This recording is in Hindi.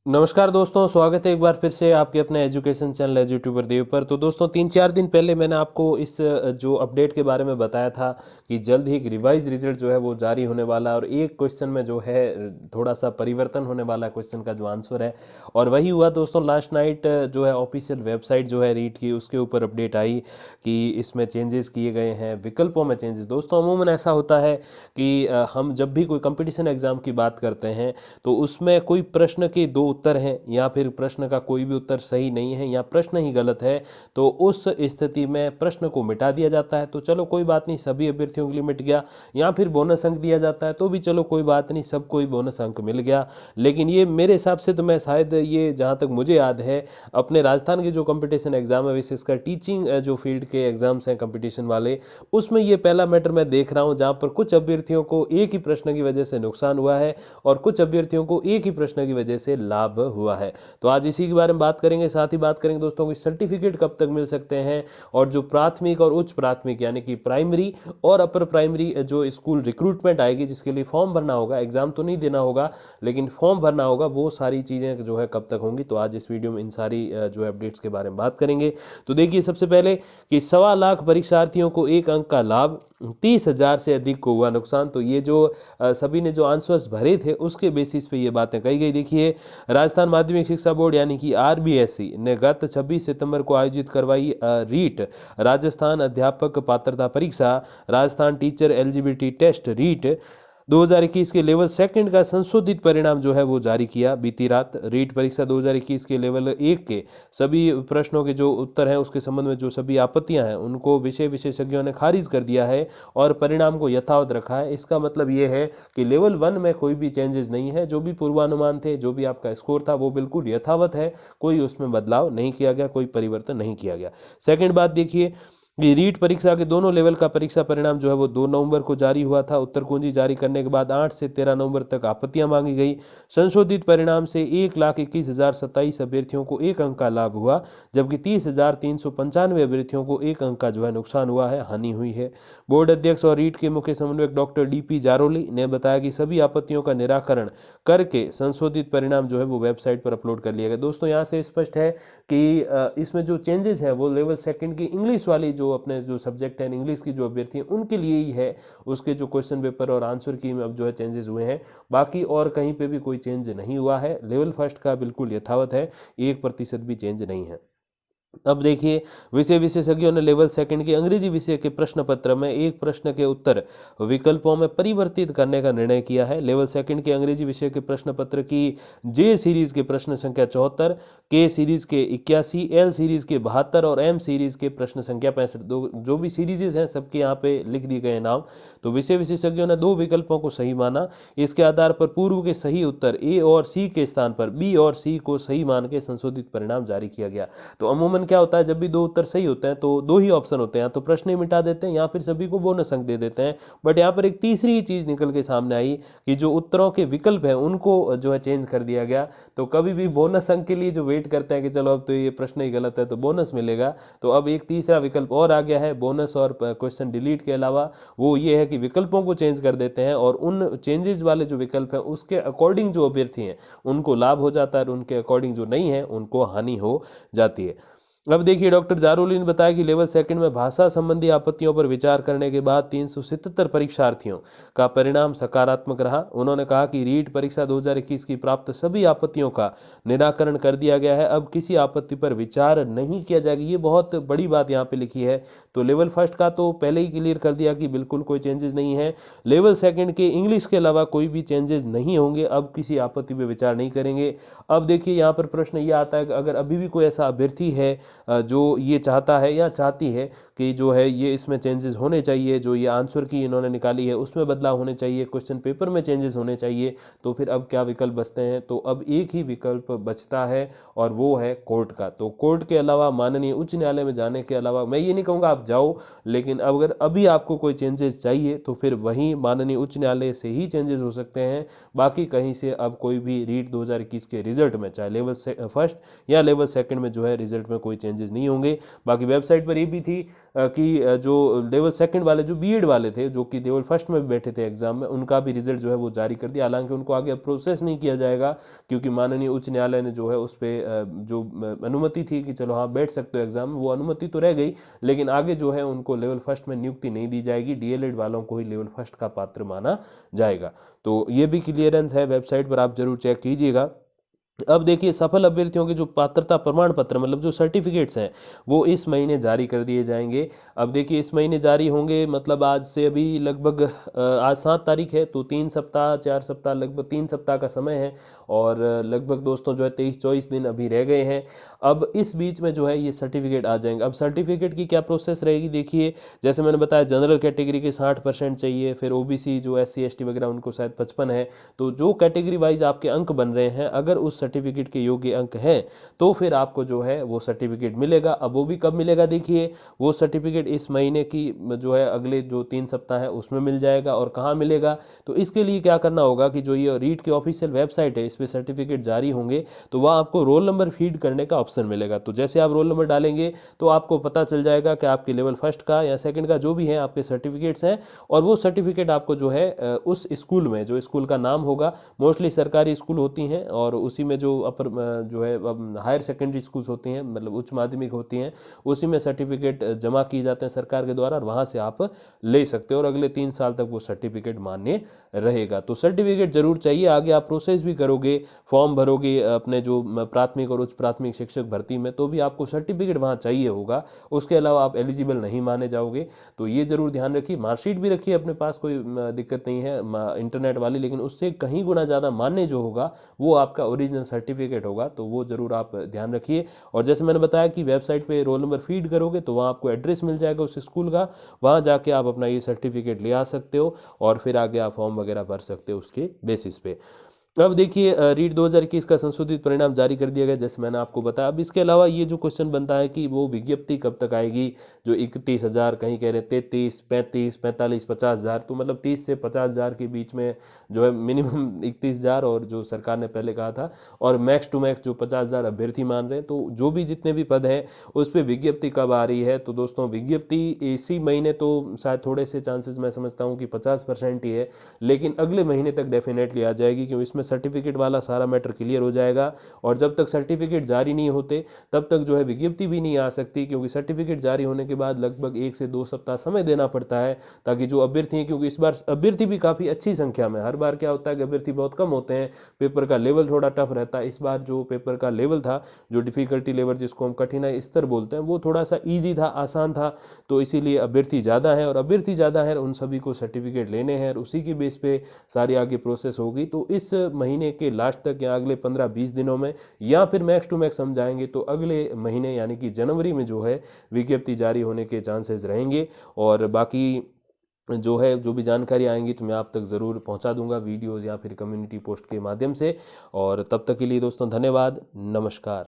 नमस्कार दोस्तों, स्वागत है एक बार फिर से आपके अपने एजुकेशन चैनल यूट्यूबर देव पर। तो दोस्तों 3-4 दिन पहले मैंने आपको इस जो अपडेट के बारे में बताया था कि जल्द ही एक रिवाइज रिजल्ट जो है वो जारी होने वाला है और एक क्वेश्चन में जो है थोड़ा सा परिवर्तन होने वाला है क्वेश्चन का जो आंसर है। और वही हुआ दोस्तों, लास्ट नाइट जो है ऑफिशियल वेबसाइट जो है रीट की, उसके ऊपर अपडेट आई कि इसमें चेंजेस किए गए हैं, विकल्पों में चेंजेस। दोस्तों अमूमन ऐसा होता है कि हम जब भी कोई कंपटीशन एग्जाम की बात करते हैं तो उसमें कोई प्रश्न के दो उत्तर हैं या फिर प्रश्न का कोई भी उत्तर सही नहीं है या प्रश्न ही गलत है, तो उस स्थिति में प्रश्न को मिटा दिया जाता है। तो चलो कोई बात नहीं, सभी अभ्यर्थियों के लिए मिट गया। या फिर बोनस अंक दिया जाता है तो भी चलो कोई बात नहीं, सबको ही बोनस अंक मिल गया। लेकिन ये मेरे हिसाब से तो मैं शायद ये जहाँ तक मुझे याद है अपने राजस्थान के जो कंपटीशन एग्जाम है, विशेषकर टीचिंग जो फील्ड के एग्जाम्स हैं कंपटीशन वाले, उसमें ये पहला मैटर मैं देख रहा हूँ जहाँ पर कुछ अभ्यर्थियों को एक ही प्रश्न की वजह से नुकसान हुआ है और कुछ अभ्यर्थियों को एक ही प्रश्न की वजह से लाभ हुआ है। तो आज इसी के बारे में बात करेंगे। साथ ही बात करेंगे दोस्तों कि सर्टिफिकेट कब तक मिल सकते हैं और जो प्राथमिक और उच्च प्राथमिक यानी कि प्राइमरी और अपर प्राइमरी जो स्कूल रिक्रूटमेंट आएगी, जिसके लिए फॉर्म भरना होगा, एग्जाम तो नहीं देना होगा लेकिन फॉर्म भरना होगा, वो सारी चीज़ें जो है कब तक होंगी। तो आज इस वीडियो में इन सारी जो है अपडेट्स के बारे में बात करेंगे। तो देखिए सबसे पहले कि 1.25 लाख परीक्षार्थियों को 1 अंक का लाभ, 30,000 से अधिक को हुआ नुकसान। तो ये जो सभी ने जो आंसर्स भरे थे उसके बेसिस पे ये बातें कही गई। देखिए राजस्थान माध्यमिक शिक्षा बोर्ड यानी कि आरबीएसई ने गत 26 सितंबर को आयोजित करवाई रीट राजस्थान अध्यापक पात्रता परीक्षा, Rajasthan teacher eligibility test REET 2021 के लेवल सेकंड का संशोधित परिणाम जो है वो जारी किया बीती रात। रीट परीक्षा 2021 के लेवल 1 के सभी प्रश्नों के जो उत्तर हैं उसके संबंध में जो सभी आपत्तियां हैं उनको विषय विशेषज्ञों ने खारिज कर दिया है और परिणाम को यथावत रखा है। इसका मतलब ये है कि लेवल 1 में कोई भी चेंजेस नहीं है, जो भी पूर्वानुमान थे, जो भी आपका स्कोर था वो बिल्कुल यथावत है, कोई उसमें बदलाव नहीं किया गया, कोई परिवर्तन नहीं किया गया। सेकेंड बात देखिए कि रीट परीक्षा के दोनों लेवल का परीक्षा परिणाम जो है वो 2 नवंबर को जारी हुआ था। उत्तर कुंजी जारी करने के बाद 8 से 13 नवंबर तक आपत्तियां मांगी गई। संशोधित परिणाम से 1,21,027 अभ्यर्थियों को 1 अंक का लाभ हुआ, जबकि 30,395 अभ्यर्थियों को 1 अंक का जो है नुकसान हुआ है, हानि हुई है। बोर्ड अध्यक्ष और रीट के मुख्य समन्वयक डॉक्टर DP जारोली ने बताया कि सभी आपत्तियों का निराकरण करके संशोधित परिणाम जो है वो वेबसाइट पर अपलोड कर लिया गया। दोस्तों यहाँ से स्पष्ट है कि इसमें जो चेंजेस हैं वो लेवल सेकंड की इंग्लिश वाली जो अपने जो सब्जेक्ट है इंग्लिश की जो अभ्यर्थी हैं उनके लिए ही है। उसके जो क्वेश्चन पेपर और आंसर की में अब जो है चेंजेस हुए हैं, बाकी और कहीं पे भी कोई चेंज नहीं हुआ है। लेवल फर्स्ट का बिल्कुल यथावत है, 1% भी चेंज नहीं है। अब देखिए विषय विशेषज्ञों ने लेवल सेकंड के अंग्रेजी विषय के प्रश्न पत्र में एक प्रश्न के उत्तर विकल्पों में परिवर्तित करने का निर्णय किया है। लेवल सेकंड के अंग्रेजी विषय के प्रश्न पत्र की जे सीरीज के प्रश्न संख्या 74, के सीरीज के 81, एल सीरीज के 72 और एम सीरीज के प्रश्न संख्या 65, जो भी सीरीजेज हैं सबके यहाँ पे लिख दिए गए नाम। तो विषय विशेषज्ञों ने 2 विकल्पों को सही माना। इसके आधार पर पूर्व के सही उत्तर ए और सी के स्थान पर बी और सी को सही मान के संशोधित परिणाम जारी किया गया। तो अमूमन क्या होता है, जब भी 2 उत्तर सही होते हैं तो 2 ही ऑप्शन होते हैं, तो प्रश्न ही मिटा देते हैं या फिर सभी को बोनस अंक दे देते हैं। बट यहाँ पर एक तीसरी चीज निकल के सामने आई कि जो उत्तरों के विकल्प हैं उनको जो है चेंज कर दिया गया। तो कभी भी बोनस अंक के लिए जो वेट करते हैं कि चलो अब तो ये प्रश्न ही गलत है तो बोनस मिलेगा, तो अब एक तीसरा विकल्प और आ गया है बोनस और क्वेश्चन डिलीट के अलावा। वो ये है कि विकल्पों को चेंज कर देते हैं और उन चेंजेस वाले जो विकल्प हैं उसके अकॉर्डिंग जो अभ्यर्थी हैं उनको लाभ हो जाता है और उनके अकॉर्डिंग जो नहीं है उनको हानि हो जाती है। अब देखिए डॉक्टर जारोली ने बताया कि लेवल सेकंड में भाषा संबंधी आपत्तियों पर विचार करने के बाद 377 परीक्षार्थियों का परिणाम सकारात्मक रहा। उन्होंने कहा कि रीट परीक्षा 2021 की प्राप्त सभी आपत्तियों का निराकरण कर दिया गया है, अब किसी आपत्ति पर विचार नहीं किया जाएगा। ये बहुत बड़ी बात यहाँ पे लिखी है। तो लेवल फर्स्ट का तो पहले ही क्लियर कर दिया कि बिल्कुल कोई चेंजेस नहीं है। लेवल सेकेंड के इंग्लिश के अलावा कोई भी चेंजेस नहीं होंगे, अब किसी आपत्ति पर विचार नहीं करेंगे। अब देखिए यहाँ पर प्रश्न ये आता है कि अगर अभी भी कोई ऐसा अभ्यर्थी है जो ये चाहता है या चाहती है कि जो है ये इसमें चेंजेस होने चाहिए, जो ये आंसर की इन्होंने निकाली है उसमें बदलाव होने चाहिए, क्वेश्चन पेपर में चेंजेस होने चाहिए, तो फिर अब क्या विकल्प बचते हैं? तो अब एक ही विकल्प बचता है और वो है कोर्ट का। तो कोर्ट के अलावा माननीय उच्च न्यायालय में जाने के अलावा, मैं ये नहीं कहूँगा आप जाओ, लेकिन अगर अभी आपको कोई चेंजेस चाहिए तो फिर वहीं माननीय उच्च न्यायालय से ही चेंजेस हो सकते हैं। बाकी कहीं से अब कोई भी रीट 2021 के रिजल्ट में, चाहे लेवल फर्स्ट या लेवल सेकंड में जो है रिजल्ट में कोई चेंजेस नहीं होंगे। बाकी वेबसाइट पर ये भी थी कि जो लेवल सेकंड वाले जो बीएड वाले थे, जो कि लेवल फर्स्ट में बैठे थे एग्जाम में, उनका भी रिजल्ट जो है वो जारी कर दिया। हालांकि उनको आगे प्रोसेस नहीं किया जाएगा, क्योंकि माननीय उच्च न्यायालय ने जो है उस पर जो अनुमति थी कि चलो हाँ बैठ सकते हो एग्जाम में, वो अनुमति तो रह गई, लेकिन आगे जो है उनको लेवल फर्स्ट में नियुक्ति नहीं दी जाएगी। डीएलएड वालों को ही लेवल फर्स्ट का पात्र माना जाएगा। तो ये भी क्लियरेंस है, वेबसाइट पर आप जरूर चेक कीजिएगा। अब देखिए, सफल अभ्यर्थियों के जो पात्रता प्रमाण पत्र मतलब जो सर्टिफिकेट्स हैं वो इस महीने जारी कर दिए जाएंगे। अब देखिए, इस महीने जारी होंगे, मतलब आज से अभी लगभग आज 7 तारीख है, तो 3 सप्ताह 4 सप्ताह लगभग 3 सप्ताह का समय है, और लगभग दोस्तों जो है 23-24 दिन अभी रह गए हैं। अब इस बीच में जो है ये सर्टिफिकेट आ जाएंगे। अब सर्टिफिकेट की क्या प्रोसेस रहेगी, देखिए जैसे मैंने बताया जनरल कैटेगरी के 60% चाहिए, फिर ओबीसी जो SC ST वगैरह उनको शायद 55 है। तो जो कैटेगरी वाइज आपके अंक बन रहे हैं, अगर उस सर्टिफिकेट के योग्य अंक हैं तो फिर आपको जो है वो सर्टिफिकेट मिलेगा। अब वो भी कब मिलेगा, देखिए वो सर्टिफिकेट इस महीने की जो है अगले जो 3 सप्ताह है उसमें मिल जाएगा। और कहाँ मिलेगा, तो इसके लिए क्या करना होगा कि जो ये रीट की ऑफिशियल वेबसाइट है, इस पर सर्टिफिकेट जारी होंगे तो वहाँ आपको रोल नंबर फीड करने का ऑप्शन मिलेगा। तो जैसे आप रोल नंबर डालेंगे तो आपको पता चल जाएगा कि आपके लेवल फर्स्ट का या सेकंड का जो भी है आपके सर्टिफिकेट्स हैं, और वो सर्टिफिकेट आपको जो है उस स्कूल में, जो स्कूल का नाम होगा, मोस्टली सरकारी स्कूल होती हैं, और उसी में जो अपर जो है हायर सेकेंडरी स्कूल्स होती हैं, मतलब उच्च माध्यमिक होती हैं, उसी में सर्टिफिकेट जमा किए जाते हैं सरकार के द्वारा, और वहाँ से आप ले सकते हो, और अगले 3 साल तक वो सर्टिफिकेट मान्य रहेगा। तो सर्टिफिकेट जरूर चाहिए। आगे आप प्रोसेस भी करोगे, फॉर्म भरोगे अपने जो प्राथमिक और उच्च प्राथमिक शिक्षक भर्ती में, तो भी आपको सर्टिफिकेट वहाँ चाहिए होगा, उसके अलावा आप एलिजिबल नहीं माने जाओगे। तो ये जरूर ध्यान रखिए। मार्कशीट भी रखिए अपने पास, कोई दिक्कत नहीं है इंटरनेट वाली, लेकिन उससे कहीं गुना ज़्यादा मान्य जो होगा वो आपका ओरिजिनल सर्टिफिकेट होगा, तो वो जरूर आप ध्यान रखिए। और जैसे मैंने बताया कि वेबसाइट पे रोल नंबर फीड करोगे तो वहाँ आपको एड्रेस मिल जाएगा उस स्कूल का, वहाँ जाके आप अपना ये सर्टिफिकेट ले आ सकते हो, और फिर आगे आप फॉर्म वगैरह भर सकते हो उसके बेसिस पे। अब देखिए, रीट 2021 का संशोधित परिणाम जारी कर दिया गया, जैसे मैंने आपको बताया। अब इसके अलावा ये जो क्वेश्चन बनता है कि वो विज्ञप्ति कब तक आएगी, जो 31,000, कहीं कह रहे हैं 33, 35, 45, 50,000, तो मतलब 30 से 50,000 के बीच में जो है मिनिमम 31,000, और जो सरकार ने पहले कहा था, और मैक्स टू मैक्स जो 50,000 अभ्यर्थी मान रहे हैं। तो जो भी जितने भी पद हैं उस पर विज्ञप्ति कब आ रही है, तो दोस्तों विज्ञप्ति इसी महीने, तो शायद थोड़े से चांसेस मैं समझता हूँ कि 50% ही है, लेकिन अगले महीने तक डेफिनेटली आ जाएगी, क्योंकि इसमें सर्टिफिकेट वाला सारा मैटर क्लियर हो जाएगा। और जब तक सर्टिफिकेट जारी नहीं होते तब तक जो है विज्ञप्ति भी नहीं आ सकती, क्योंकि सर्टिफिकेट जारी होने के बाद लगभग 1 से 2 सप्ताह समय देना पड़ता है, ताकि जो अभ्यर्थी हैं, क्योंकि इस बार अभ्यर्थी भी काफ़ी अच्छी संख्या में, हर बार क्या होता है कि अभ्यर्थी बहुत कम होते हैं, पेपर का लेवल थोड़ा टफ रहता है। इस बार जो पेपर का लेवल था, जो डिफिकल्टी लेवल जिसको हम कठिनाई स्तर बोलते हैं, वो थोड़ा सा ईजी था, आसान था, तो इसीलिए अभ्यर्थी ज़्यादा है, और अभ्यर्थी ज़्यादा है उन सभी को सर्टिफिकेट लेने हैं, और उसी की बेस पे सारी आगे प्रोसेस होगी। तो इस महीने के लास्ट तक या अगले 15-20 दिनों में, या फिर मैक्स टू मैक्स हम जाएंगे तो अगले महीने यानी कि जनवरी में जो है विज्ञप्ति जारी होने के चांसेस रहेंगे। और बाकी जो है जो भी जानकारी आएंगी तो मैं आप तक ज़रूर पहुंचा दूंगा, वीडियोज़ या फिर कम्युनिटी पोस्ट के माध्यम से। और तब तक के लिए दोस्तों धन्यवाद, नमस्कार।